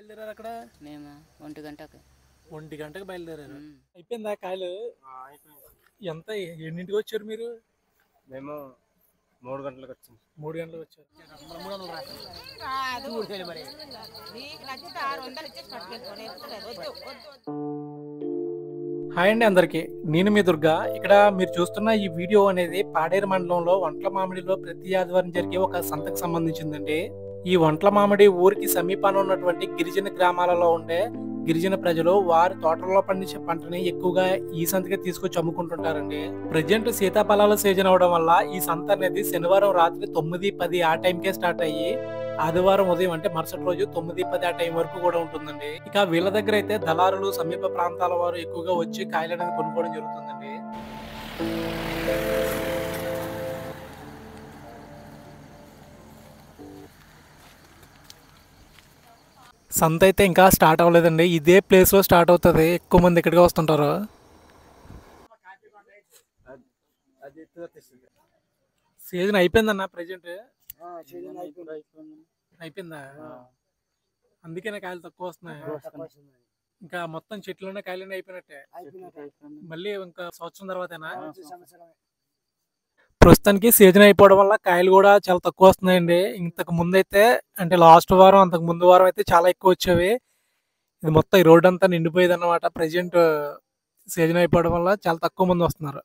బయలుదేరారు అక్కడ? మేము 1 గంటకి. 1 గంటకి బయలుదేరారు. అయిపోయిందా కాయలు? ఎంత ఎన్నింటికి వచ్చారు మీరు? మేము 3 గంటలకు వచ్చాము. 3 గంటలకు వచ్చారు. హాయ్ అండి అందరికి, నేను మీ దుర్గా. ఇక్కడ మీరు చూస్తున్న ఈ వీడియో అనేది పాడేరు మండలంలో వంట్ల మామిడిలో ప్రతి ఆదివారం జరిగే ఒక సంతకు సంబంధించిందండి. ఈ వంట్ల మామిడి ఊరికి సమీపాన ఉన్నటువంటి గిరిజన గ్రామాలలో ఉండే గిరిజన ప్రజలు వారి తోటల్లో పండించే పంటని ఎక్కువగా ఈ సంతకి తీసుకొచ్చి అమ్ముకుంటుంటారండి. ప్రజెంట్ సీతాఫలాల సీజన్ అవడం వల్ల ఈ సంత అనేది శనివారం రాత్రి 9-10 ఆ టైంకే స్టార్ట్ అయ్యి ఆదివారం ఉదయం అంటే మరుసటి రోజు 9-10 ఆ టైం వరకు కూడా ఉంటుందండి. ఇక వీళ్ళ దగ్గర అయితే దళారులు సమీప ప్రాంతాల వారు ఎక్కువగా వచ్చి కాయలు అనేది కొనుక్కోవడం జరుగుతుందండి. సంత అయితే ఇంకా స్టార్ట్ అవ్వలేదండి. ఇదే ప్లేస్ లో స్టార్ట్ అవుతుంది. ఎక్కువ మంది ఇక్కడికి వస్తుంటారు. సీజన్ అయిపోయిందన్న ప్రెజెంట్? అయిపోయిందా? అందుకనే కాయలు తక్కువ వస్తున్నాయి. ఇంకా మొత్తం చెట్లున్న కాయలన్నీ అయిపోయినట్టే. మళ్ళీ ఇంకా సంవత్సరం తర్వాతేనా? ప్రస్తుతానికి సీజన్ అయిపోవడం వల్ల కాయలు కూడా చాలా తక్కువ వస్తున్నాయండి. ఇంతకు ముందు అయితే అంటే లాస్ట్ వారం అంతకు ముందు వారం అయితే చాలా ఎక్కువ వచ్చేవి. ఇది మొత్తం ఈ రోడ్ అంతా నిండిపోయేది అన్నమాట. ప్రజెంట్ సీజన్ అయిపోవడం వల్ల చాలా తక్కువ మంది వస్తున్నారు.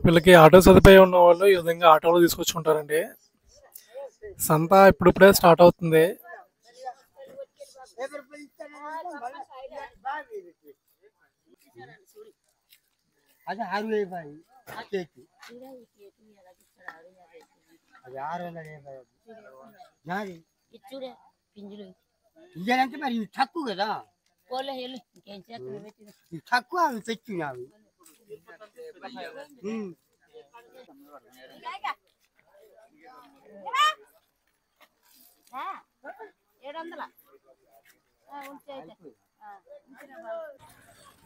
వీళ్ళకి ఆటో సదుపాయం ఉన్న వాళ్ళు ఈ విధంగా ఆటోలో తీసుకొచ్చుకుంటారండి. సంత ఇప్పుడిప్పుడే స్టార్ట్ అవుతుంది. అది 6,000 కేజీ, అది 650 ఇదేనంటే మరి ఇవి తక్కువ కదా, ఇవి తక్కువ అవి తెచ్చినావి.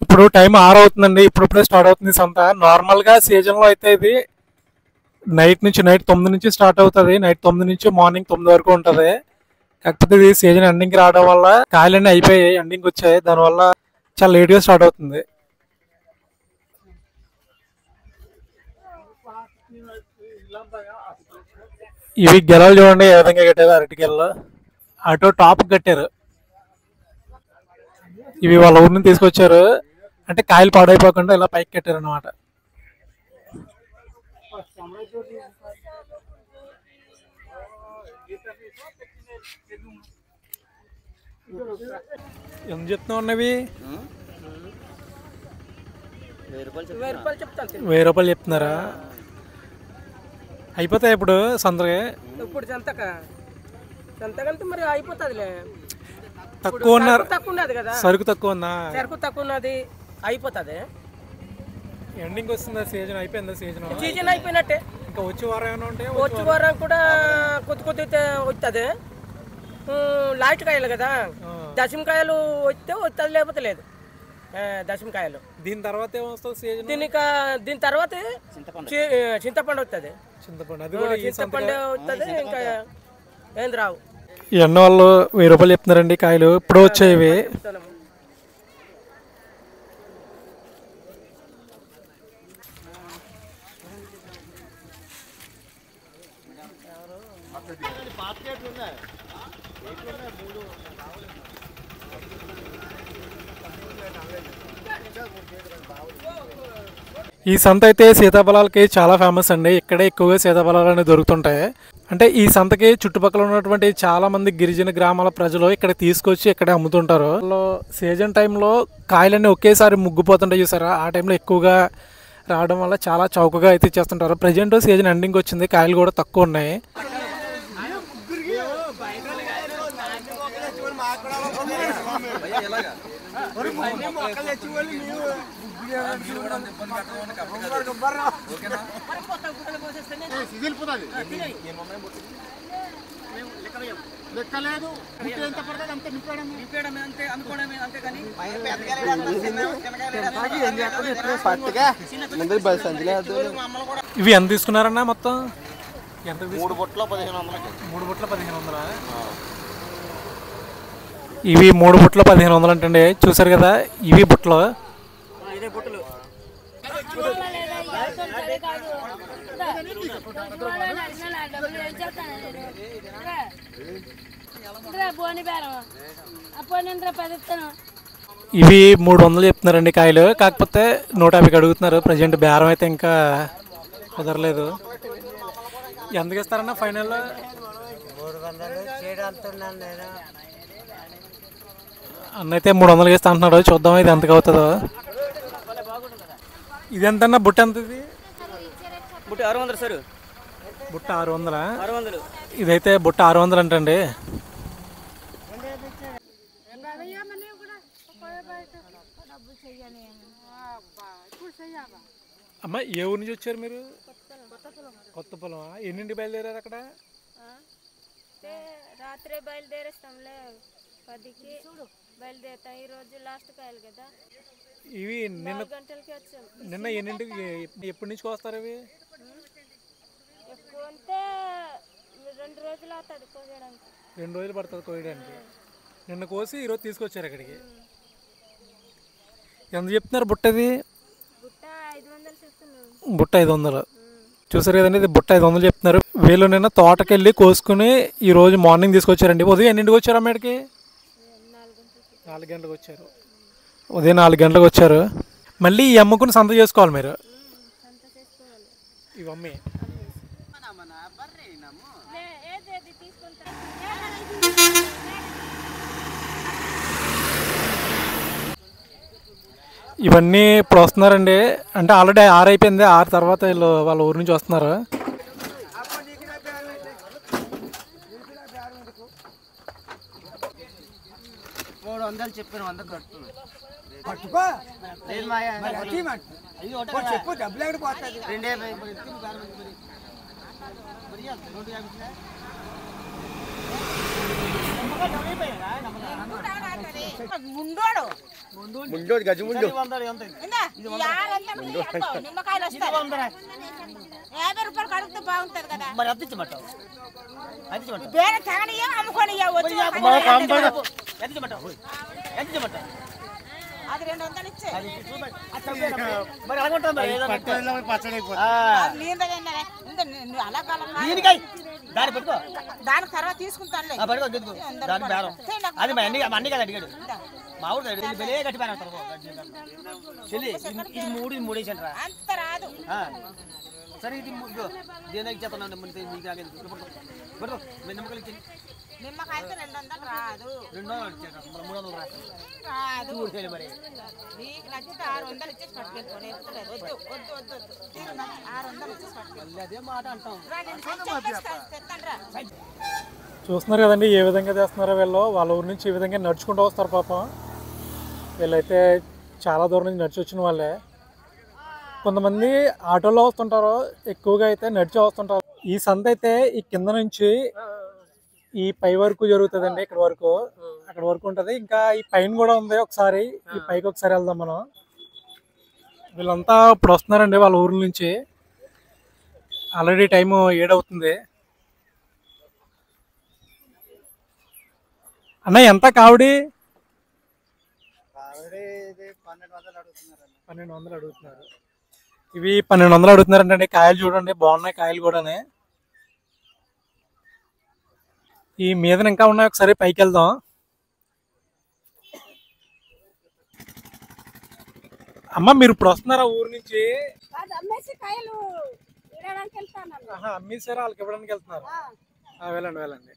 ఇప్పుడు టైం 6 అవుతుందండి. ఇప్పుడే స్టార్ట్ అవుతుంది సంత. నార్మల్ గా సీజన్ లో అయితే ఇది నైట్ 9 నుంచి స్టార్ట్ అవుతుంది. నైట్ 9 నుంచి మార్నింగ్ 9 వరకు ఉంటది. కాకపోతే ఇది సీజన్ ఎండింగ్ రావడం వల్ల కాయలన్నీ అయిపోయాయి, ఎండింగ్ వచ్చాయి. దానివల్ల చాలా లేట్ గా స్టార్ట్ అవుతుంది. ఇవి గెలలు చూడండి ఏ విధంగా కట్టారు. అరటి గెలలు అటు టాప్ కట్టారు. ఇవి వాళ్ళ ఊరి నుంచి తీసుకొచ్చారు. అంటే కాయలు పాడైపోకుండా ఇలా పైకి కట్టారు అనమాట. ఎంత చెప్తున్నా ఉన్నవి? 1000 రూపాయలు చెప్తున్నారా? అయిపోతాయి ఇప్పుడు సంతకి? ఇప్పుడు సంతకంటే మరి అయిపోతుందిలే. తక్కువ ఉన్నారు, తక్కువ ఉన్నది కదా, సరుకు తక్కువ ఉందా? సరుకు తక్కువ ఉన్నది, అయిపోతుంది. ఎండింగ్ వస్తుందా? సీజన్ అయిపోయిందా? సీజన్ అయిపోయినట్టే. ఇంకా వచ్చే వారం ఏమైనా ఉంటాయి? వచ్చే వారం కూడా కొద్ది వస్తుంది. లాస్ట్ కాయలు కదా, దశమకాయలు వస్తే వస్తుంది, లేకపోతే లేదు. దశమకాయలు దీని తర్వాత ఏమొస్తుంది సీజన్? దీని తర్వాత చింతపండు వస్తుంది. చింతపండు వస్తుంది, ఇంకా ఏం రావు. ఎండ వాళ్ళు 1000 రూపాయలు చెప్తున్నారండి కాయలు. ఇప్పుడు వచ్చేవి ఈ సంత అయితే సీతాఫలాలకి చాలా ఫేమస్ అండి. ఇక్కడే ఎక్కువగా సీతాఫలాలు అనేవి దొరుకుతుంటాయి. అంటే ఈ సంతకి చుట్టుపక్కల ఉన్నటువంటి చాలా మంది గిరిజన గ్రామాల ప్రజలు ఇక్కడ తీసుకొచ్చి ఇక్కడే అమ్ముతుంటారు. సీజన్ టైంలో కాయలన్నీ ఒకేసారి ముగ్గిపోతుంటాయి చూసారా, ఆ టైంలో ఎక్కువగా రావడం వల్ల చాలా చౌకగా అయితే ఇచ్చేస్తుంటారు. ప్రజెంట్ సీజన్ ఎండింగ్ వచ్చింది, కాయలు కూడా తక్కువ ఉన్నాయి. లెక్కలేదు, ఎంత పడుతుంది అంత నింపేయడమే, అంతే అనుకోవడమే, అంతే. కానీ ఇవి ఎంత తీసుకున్నారన్నా మొత్తం? ఎంత 3 బుట్టలు 1500కి. 3 బుట్టలు 1500. ఇవి 3 బుట్టలు 1500 అంటండి. చూసారు కదా, ఇవి బుట్టలు. ఇదే బుట్టలు. ఇవి 300 చెప్తున్నారండి కాయలు. కాకపోతే 150కి అడుగుతున్నారు. ప్రజెంట్ బేరం అయితే ఇంకా కుదరలేదు. ఎందుకు ఇస్తారన్నా ఫైనల్? 300 అన్న అయితే 300 ఇస్తా అంటున్నాడు. చూద్దాం ఇది ఎంతకు అవుతుందో. ఇది ఎంతన్నా బుట్ట? ఎంత ఇది? బుట్ట 600 సార్. బుట్ట 600. 600. ఇదైతే బుట్ట 600 అంటండి. అమ్మ ఏ ఊరి నుంచి వచ్చారు మీరు? కొత్త పొలం. ఎన్నింటికి బయలుదేరారు అక్కడ? రాత్రే బయలుదేరేస్తాంలే, 10కి బయలుదేరుతాం. ఈ రోజు లాస్ట్ కాయలు కదా. ఇవి నిన్న 4 గంటలకి వచ్చాం. నిన్న ఎన్నింటికి, ఎప్పటి నుంచి వస్తారు ఇవి? ఎక్కువ అంటే 2 రోజులు అవుతుంది కోయడానికి. 2 రోజులు పడుతుంది కోయడానికి. నిన్న కోసి ఈరోజు తీసుకొచ్చారు ఇక్కడికి. ఎంత చెప్తున్నారు బుట్టది? బుట్ట 500 చెప్తున్నాం. బుట్ట 500. చూసారు కదండి, ఇది బుట్ట 500 చెప్తున్నారు. వీళ్ళు నిన్న తోటకి వెళ్ళి కోసుకుని ఈ రోజు మార్నింగ్ తీసుకొచ్చారండి. ఉదయం ఎన్నింటికి వచ్చారు అమ్మడికి? 4 గంటలకు వచ్చారు. ఉదయం 4 గంటలకు వచ్చారు. మళ్ళీ ఈ అమ్ముకుని సంత చేసుకోవాలి మీరు. ఇవి అమ్మి ఇవన్నీ ఇప్పుడు వస్తున్నారండి. అంటే ఆల్రెడీ 6 అయిపోయింది. 6 తర్వాత వీళ్ళు వాళ్ళ ఊరు నుంచి వస్తున్నారు. చెప్పిన 100 కడుతుంది. చెప్పు డబ్బులు ఎక్కడ పోతుంది? 250. ముండోడు గజ ముండు. నిమ్మకాయలు వస్తాయి. 50 రూపాయలు కడిగితే బాగుంటది కదా. మరి అద్దించమంటావు? వేరే తగనియో అమ్ముకోనియో వచ్చి అది 200 ఇచ్చే. మరి అలాగుంటుంది. అలా కాలం దాని పెట్టుకో. దానికి తర్వాత తీసుకుంటానులే. దాని బేరం అది అన్ని కదా అడిగాడు. మా ఊరు బెలే గట్టి బేరం చెల్లి. ఇది 3 ఇది 3 వేసాను రా. అంత రాదు. సరే ఇది దేనికి చేస్తున్నాను. నిమ్మకాయలు ఇచ్చి నిమ్మకాయలకి 200 రాదు. 200 300 రాదు. మరి నీకు నచ్చితే 600 ఇచ్చేసి పట్టుకెళ్ళిపోయి. వద్దు వద్దు వద్దు వద్దు. 600 ఇచ్చేసి పట్టుకెళ్ళి. అదే మాట అంటాం. చూస్తున్నారు కదండి ఏ విధంగా చేస్తున్నారో వీళ్ళు. వాళ్ళ ఊరి నుంచి ఈ విధంగా నడుచుకుంటూ వస్తారు పాపం. వీళ్ళైతే చాలా దూరం నుంచి నడిచి వచ్చిన వాళ్ళే. కొంతమంది ఆటోలో వస్తుంటారు, ఎక్కువగా అయితే నడిచి వస్తుంటారు. ఈ సంత అయితే ఈ కింద నుంచి ఈ పై వరకు జరుగుతుందండి. ఇక్కడ వరకు అక్కడ వరకు ఉంటుంది. ఇంకా ఈ పైన కూడా ఉంది. ఒకసారి ఈ పైకి ఒకసారి వెళ్దాం మనం. వీళ్ళంతా ఇప్పుడు వస్తున్నారండి వాళ్ళ ఊరి నుంచి. ఆల్రెడీ టైము 7 అవుతుంది. అన్న ఎంత కావిడి? 1200 అడుగుతున్నారు. ఇవి 1200 అడుగుతున్నారంటే కాయలు చూడండి, బాగున్నాయి కాయలు కూడానే. ఈ మీద ఇంకా ఉన్నాయి. ఒకసారి పైకి వెళ్దాం. అమ్మ మీరు ఇప్పుడు వస్తున్నారా ఊరు నుంచి? అమ్మేసారా? వాళ్ళకి ఇవ్వడానికి వెళ్తున్నారు. వెళ్ళండి వెళ్ళండి.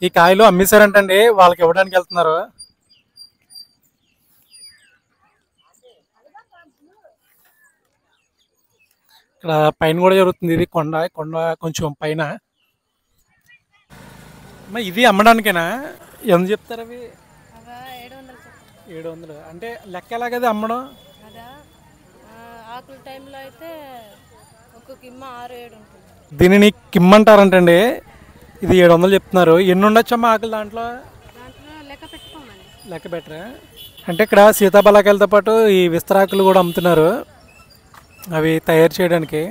ఈ కాయలు అమ్మేశారంటండి, వాళ్ళకి ఇవ్వడానికి వెళ్తున్నారు. ఇక్కడ పైన కూడా జరుగుతుంది. ఇది కొండ కొంచెం పైన. ఇది అమ్మడానికేనా? ఎంత చెప్తారు అవి? 700. అంటే లెక్క ఎలాగది అమ్మడం? ఆకుల టైంలో అయితే ఒక్కొక్క కిమ్మ 6-7 ఉంటుంది. దీనిని కిమ్మ అంటారంటండి. ఇది 700 చెప్తున్నారు. ఎన్ని ఉండొచ్చమ్మా ఆకులు దాంట్లో? లెక్క పెట్టుకోమని. లెక్క పెట్టరా? అంటే ఇక్కడ సీతాఫలకాయలతో పాటు ఈ విస్తరాకులు కూడా అమ్ముతున్నారు, అవి తయారు చేయడానికి.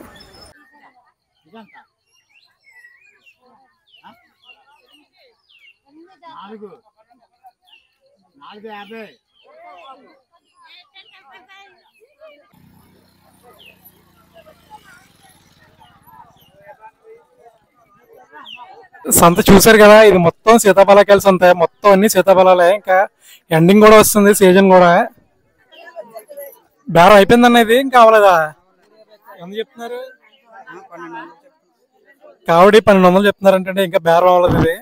సంత చూసారు కదా, ఇది మొత్తం సీతాఫలకాయల సంత. మొత్తం అన్ని సీతాఫలాలే. ఇంకా ఎండింగ్ కూడా వస్తుంది, సీజన్ కూడా. బేరం అయిపోయిందన్న, ఇది ఇంకా అవ్వలేదా? ఎంత చెప్తున్నారు? కావడి 1200 చెప్తున్నారంటే ఇంకా బేరం అవ్వలేదు ఇది.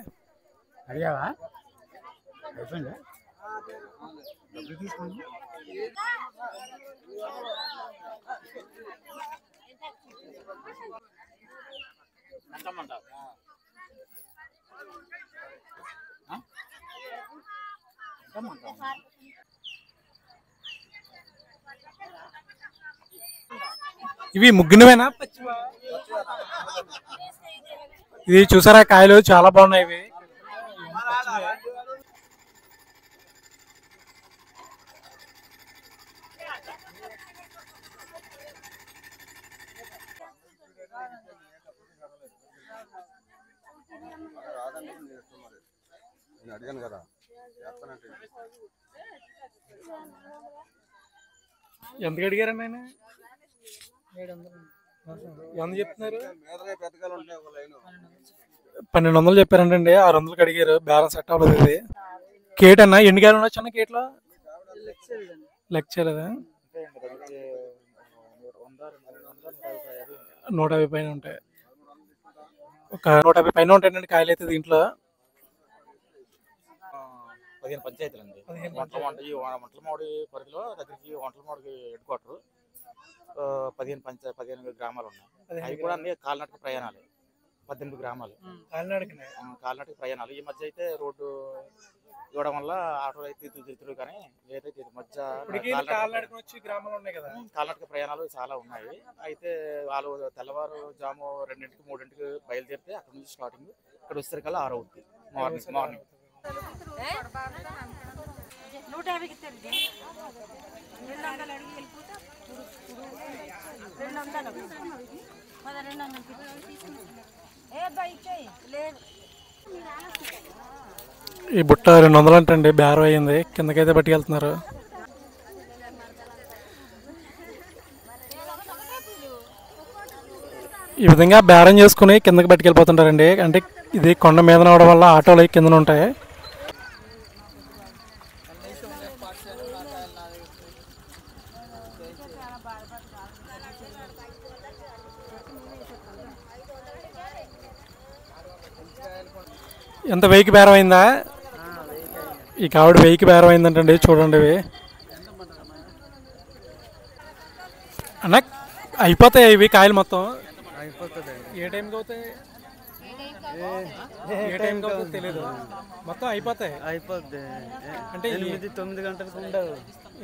ఇవి ముగ్గినవేనా పచ్చివా? ఇది చూసారా, కాయలు చాలా బాగున్నాయి ఇవి. అడిగాను కదా. ఎంత అడిగారండి ఆయన? ఎంత చెప్తున్నారు? 1200 చెప్పారంటండి. 600కి అడిగారు. బేరం సెట్ అవ్వలేదు ఇది. కేట్ అన్న ఎన్ని కాయలు ఉండొచ్చు అన్న కేట్లో? లెక్క చేయలేదా? 150 పైన ఉంటాయి. ఒక 150 పైన ఉంటాయండి కాయలు అయితే దీంట్లో. 15 పంచాయతీలు అండి. వంటల మామిడి పరిధిలో దగ్గరికి వంటల మామిడికి హెడ్ క్వార్టర్ 15 గ్రామాలు ఉన్నాయి. అవి కూడా అన్ని కాలినడక ప్రయాణాలు. 18 గ్రామాలు కాలినడక ప్రయాణాలు. ఈ మధ్య అయితే రోడ్డు ఇవ్వడం వల్ల ఆటోలు అయితే తిరుగుతారు, కానీ ఏదైతే మధ్య కాలినడక ప్రయాణాలు చాలా ఉన్నాయి. అయితే వాళ్ళు తెల్లవారు జాము 2ంటికి 3ంటికి బయలుదేరితే అక్కడ నుంచి స్టార్టింగ్ ఇక్కడ వచ్చేసరికల్లా 6 అవుతుంది మార్నింగ్. 150కి తెలియదు 200 అడిగి వెళ్ళిపోతా 200 ఈ బుట్ట 200 అంటండి. బేరం అయ్యింది. కిందకైతే పట్టుకెళ్తున్నారు. ఈ విధంగా బేరం చేసుకుని కిందకి పట్టుకెళ్ళిపోతుంటారండి. అంటే ఇది కొండ మీద అవడం వల్ల ఆటోలు కింద ఉంటాయి. ఎంత 1000కి బేరం అయిందా? ఈ కావిడ 1000కి బేరం అయిందంటండి. చూడండి ఇవి అన్న అయిపోతాయి ఇవి కాయలు మొత్తం. ఏ టైంకి అవుతాయి? ఏ టైంకి అవుతుందో తెలియదు. మొత్తం అయిపోతాయి. అంటే 8-9 గంటలకు ఉండవు.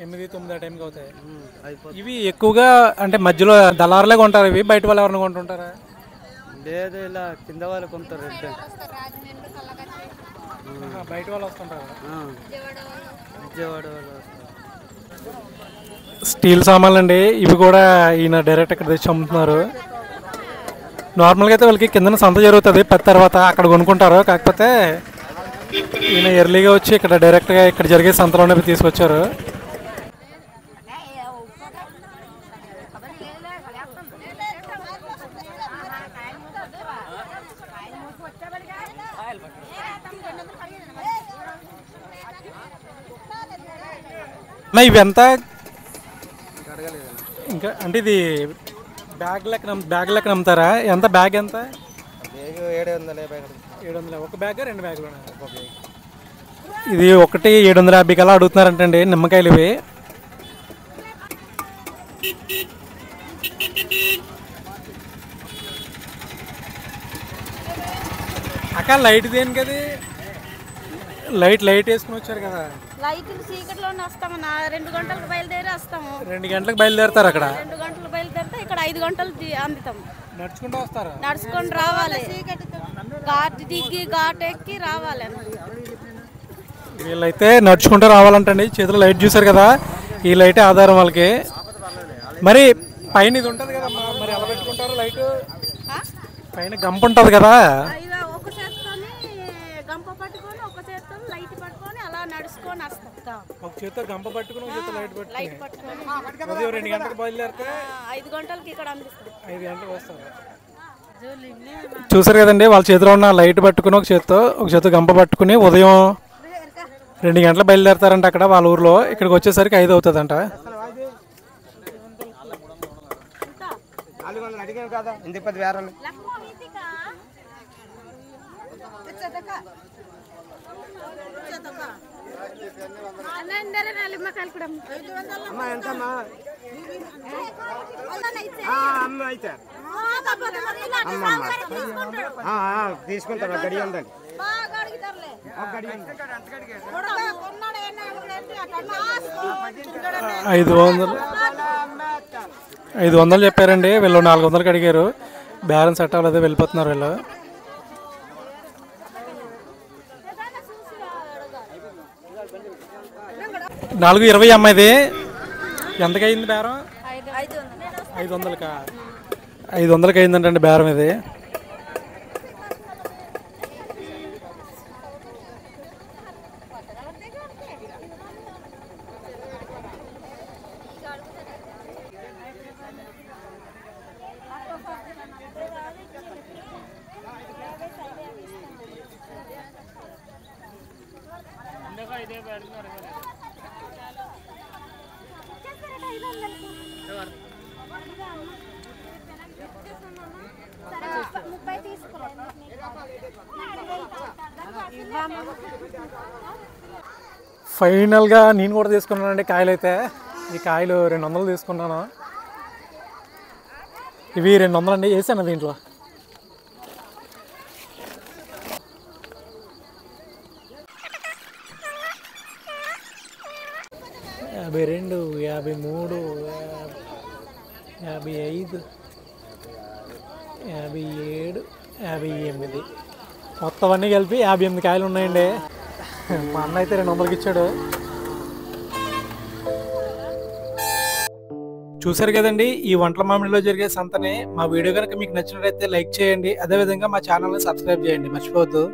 8-9 ఆ టైంకి అవుతాయి. ఇవి ఎక్కువగా అంటే మధ్యలో దళారులే కొంటారు. ఇవి బయట వాళ్ళు ఎవరైనా కొంటుంటారా? లేదు, ఇలా కింద వాళ్ళు కొంటారు. బయట వాళ్ళు వస్తుంటారు. విజయవాడ వాళ్ళు వస్తారు. స్టీల్ సామాన్లు అండి. ఇవి కూడా ఈయన డైరెక్ట్ ఇక్కడ తెచ్చి అమ్ముతున్నారు. నార్మల్గా అయితే వాళ్ళకి కింద సంత జరుగుతుంది. పెద్ద తర్వాత అక్కడ కొనుక్కుంటారు. కాకపోతే ఈయన ఎర్లీగా వచ్చి ఇక్కడ డైరెక్ట్గా ఇక్కడ జరిగే సంతలోనే తీసుకొచ్చారు. ఇవి ఎంత? ఇంకా అంటే ఇది బ్యాగ్ లెక్క అమ్ముతారా? ఎంత బ్యాగ్ ఎంత? 700. ఒక బ్యాగ్ 2 బ్యాగులు? ఇది ఒకటి 750 కల్లా అడుగుతున్నారంటండి నిమ్మకాయలు ఇవి. అక్క లైట్ దేనికి? అది లైట్ వేసుకుని వచ్చారు కదా. లైట్ చీకట్లోనే వస్తామన్నా. 2 గంటలకు బయలుదేరి వస్తాము. 2 గంటలకు బయలుదేరుతారు. అక్కడ 2 గంటలు బయలుదేరితే ఇక్కడ 5 గంటలు అందుతాం. నడుచుకుంటూ వస్తారు. నడుచుకొని రావాలి. ఘాట్ దిగి ఘాట్ ఎక్కి రావాలి. వీళ్ళైతే నడుచుకుంటూ రావాలంటండి. చేతిలో లైట్ చూసారు కదా, ఈ లైటే ఆధారం వాళ్ళకి. మరి పైన ఇది ఉంటుంది కదా, మరి ఎలా పెట్టుకుంటారు లైట్? పైన గంప ఉంటుంది కదా. ఒక చేతితోని గంప పట్టుకొని ఒక చేతితో నడుచుకొని వస్తాం. ఒక చేత్తో గంప పట్టుకుని ఒక చేత్తో లైట్ లైట్ పట్టుకుని పట్టుకొని ఉదయం 2 గంటలకు బయలుదేరితే 5 గంటలకి ఇక్కడ అందిస్తాం. 5 గంటలకు వస్తారు. చూసారు కదండి, వాళ్ళ చేతిలో ఉన్న లైట్ పట్టుకుని ఒక చేత్తో గంప పట్టుకుని ఉదయం 2 గంటలకు బయలుదేరతారంట. అక్కడ వాళ్ళ ఊర్లో ఇక్కడికి వచ్చేసరికి 5 అవుతుందంట. 400 అడిగాను కదా, ఎందుకు 10 వేరాలు? అమ్మా ఎంతమ్మా? అమ్మ అయితే తీసుకుంటారు. గడి ఉందండి, గడి ఉంది. 500 చెప్పారండి, వీళ్ళు 400కి అడిగారు. బ్యాలెన్స్ సెట్ అవ్వలేదు, వెళ్ళిపోతున్నారు వీళ్ళు. 420 అమ్మ. ఇది ఎంతకి అయింది బేరం? 500కా? 500కి అయిందంటండి బేరం ఇది. ఫైనల్గా నేను కూడా తీసుకున్నానండి కాయలు. అయితే ఈ కాయలు 200 తీసుకున్నాను. ఇవి 200 అండి. వేసాను దీంట్లో. యాభై 52, 53, 55, 57, 58 మొత్తం అన్నీ కలిపి 58 కాయలు ఉన్నాయండి. మా అన్న అయితే 200కి ఇచ్చాడు. చూసారు కదండి, ఈ వంటల మామిడిలో జరిగే సంతని. మా వీడియో కనుక మీకు నచ్చినట్లయితే లైక్ చేయండి. అదేవిధంగా మా ఛానల్ని సబ్స్క్రైబ్ చేయండి, మర్చిపోవద్దు.